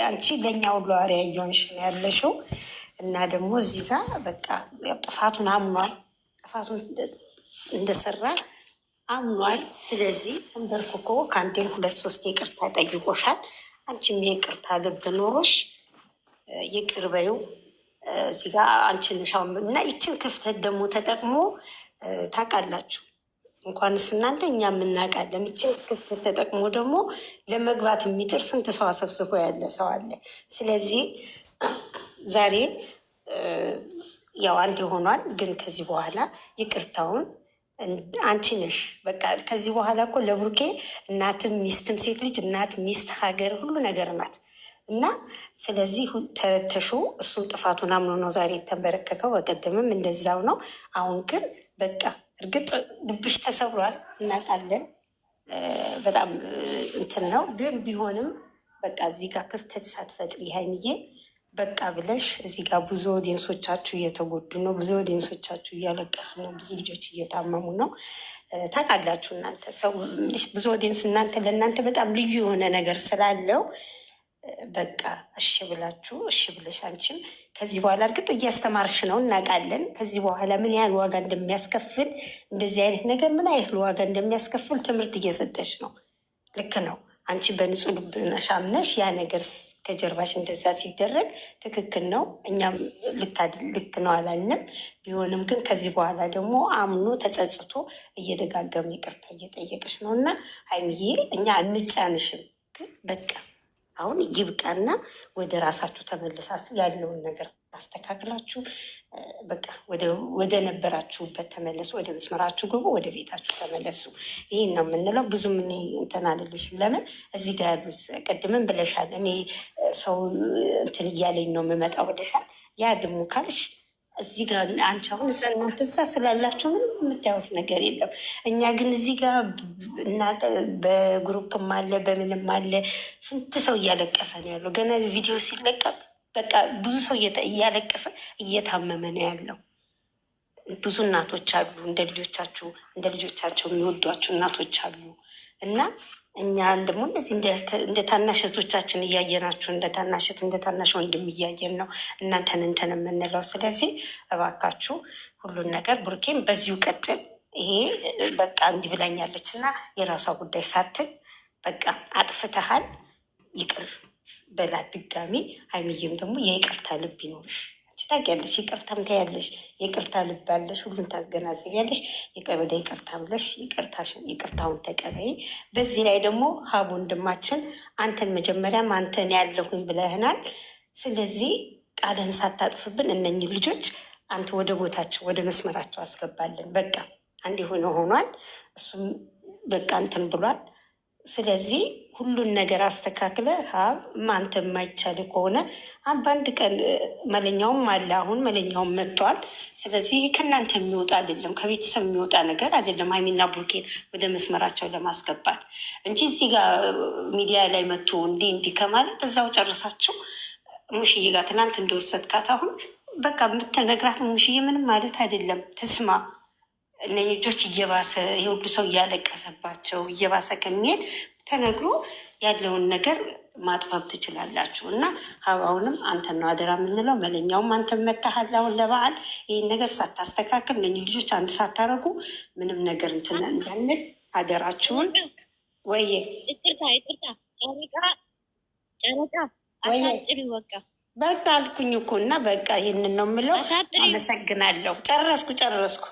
አንቺ ለእኛ ሁሉ አርአያ እየሆንሽ ነው ያለሽው። እና ደግሞ እዚህ ጋር በቃ ጥፋቱን አምኗል፣ ጥፋቱን እንደሰራ አምኗል። ስለዚህ ተንበርክኮ ከአንዴም 2-3 ይቅርታ ጠይቆሻል። አንቺም የይቅርታ ልብ ኖሮሽ ይቅር በይው። እዚህ ጋር አንቺን ሻው እና ይችን ክፍተት ደግሞ ተጠቅሞ ታውቃላችሁ፣ እንኳንስ እናንተ እኛ የምናውቃለን። ይችን ክፍተት ተጠቅሞ ደግሞ ለመግባት የሚጥር ስንት ሰው አሰብስቦ ያለ ሰው አለ። ስለዚህ ዛሬ ያው አንድ ሆኗል። ግን ከዚህ በኋላ ይቅርታውን አንቺ ነሽ። በቃ ከዚህ በኋላ እኮ ለብሩኬ እናትም ሚስትም፣ ሴት ልጅ እናት፣ ሚስት፣ ሀገር ሁሉ ነገር ናት። እና ስለዚህ ተረተሹ እሱም ጥፋቱን አምኖ ነው ዛሬ የተንበረከከው። በቀደምም እንደዛው ነው። አሁን ግን በቃ እርግጥ ልብሽ ተሰብሯል እናውቃለን። በጣም እንትን ነው። ግን ቢሆንም በቃ እዚህ ጋር ክፍተት ሳትፈጥሪ ሀይሚዬ በቃ ብለሽ እዚህ ጋር ብዙ ኦዲየንሶቻችሁ እየተጎዱ ነው። ብዙ ኦዲየንሶቻችሁ እያለቀሱ ነው። ብዙ ልጆች እየታመሙ ነው። ታውቃላችሁ እናንተ ሰው ብዙ ኦዲየንስ እናንተ ለእናንተ በጣም ልዩ የሆነ ነገር ስላለው በቃ እሺ ብላችሁ እሺ ብለሽ አንቺም ከዚህ በኋላ እርግጥ እያስተማርሽ ነው እናውቃለን። ከዚህ በኋላ ምን ያህል ዋጋ እንደሚያስከፍል እንደዚህ አይነት ነገር ምን ያህል ዋጋ እንደሚያስከፍል ትምህርት እየሰጠሽ ነው። ልክ ነው። አንቺ በንጹህ ልብ ነሽ አምነሽ ያ ነገር ከጀርባሽ እንደዛ ሲደረግ ትክክል ነው። እኛም ልክ ነው አላልንም። ቢሆንም ግን ከዚህ በኋላ ደግሞ አምኖ ተጸጽቶ እየደጋገመ ይቅርታ እየጠየቅሽ ነው እና ሀይሚዬ እኛ እንጫንሽም፣ ግን በቃ አሁን ይብቃና ወደ ራሳችሁ ተመልሳችሁ ያለውን ነገር ማስተካከላችሁ በቃ ወደ ነበራችሁበት ተመለሱ። ወደ መስመራችሁ ግቡ። ወደ ቤታችሁ ተመለሱ። ይህን ነው የምንለው። ብዙም እኔ እንትን አልልሽም። ለምን እዚህ ጋር ያሉት ቅድምም ብለሻል። እኔ ሰው እንትን እያለኝ ነው የምመጣው ብለሻል። ያ ድሞ ካልሽ እዚህ ጋር አንቺ አሁን እናንተ እዛ ስላላችሁ ምንም የምታዩት ነገር የለም። እኛ ግን እዚህ ጋር እና በግሩፕም አለ በምንም አለ ስንት ሰው እያለቀሰ ነው ያለው። ገና ቪዲዮ ሲለቀቅ በቃ ብዙ ሰው እያለቀሰ እየታመመ ነው ያለው። ብዙ እናቶች አሉ እንደ ልጆቻቸው የሚወዷቸው እናቶች አሉ። እና እኛ ደግሞ እንደዚህ እንደ ታናሽ እህቶቻችን እያየናችሁ እንደ ታናሽ ወንድም እያየን ነው እናንተን እንትን የምንለው። ስለዚህ እባካችሁ ሁሉን ነገር ብሩኬን በዚሁ ቀጥል። ይሄ በቃ እንዲህ ብላኛለች እና የራሷ ጉዳይ ሳትል በቃ አጥፍተሃል ይቅር በላት ድጋሚ። ሀይሚዬም ደግሞ የይቅርታ ልብ ይኖርሽ። አንቺ ታውቂያለሽ፣ ይቅርታም ታያለሽ፣ የይቅርታ ልብ አለሽ፣ ሁሉን ታገናዘቢያለሽ። ወደ ይቅርታ ብለሽ ይቅርታውን ተቀበይ። በዚህ ላይ ደግሞ ሀቡ ወንድማችን አንተን መጀመሪያም አንተን ያለሁኝ ብለህናል። ስለዚህ ቃልህን ሳታጥፍብን እነኝህ ልጆች አንተ ወደ ቦታቸው ወደ መስመራቸው አስገባለን። በቃ አንድ የሆነ ሆኗል። እሱም በቃ እንትን ብሏል። ስለዚህ ሁሉን ነገር አስተካክለ ሀብ አንተ የማይቻል ከሆነ በአንድ ቀን መለኛውም አለ። አሁን መለኛውም መጥቷል። ስለዚህ ከእናንተ የሚወጣ አይደለም፣ ከቤተሰብ የሚወጣ ነገር አይደለም። ሀይሚና ብሩኬን ወደ መስመራቸው ለማስገባት እንጂ እዚህ ጋር ሚዲያ ላይ መጥቶ እንዲህ ከማለት እዛው ጨርሳችሁ ሙሽዬ ጋር ትናንት እንደወሰድካት አሁን በቃ የምትነግራት ሙሽዬ ምንም ማለት አይደለም። ትስማ። እነኝህ ልጆች እየባሰ የሁሉ ሰው እያለቀሰባቸው እየባሰ ከሚሄድ ተነግሮ ያለውን ነገር ማጥበብ ትችላላችሁ። እና ሀባውንም አንተን ነው አደራ የምንለው። መለኛውም አንተን መታሃል። አሁን ለበዓል ይህን ነገር ሳታስተካክል እነኝህ ልጆች አንድ ሳታረጉ ምንም ነገር እንትን እንዳንል አደራችሁን። ወይዬ በቃ አልኩኝ እኮ እና በቃ ይህንን ነው የምለው። አመሰግናለሁ። ጨረስኩ።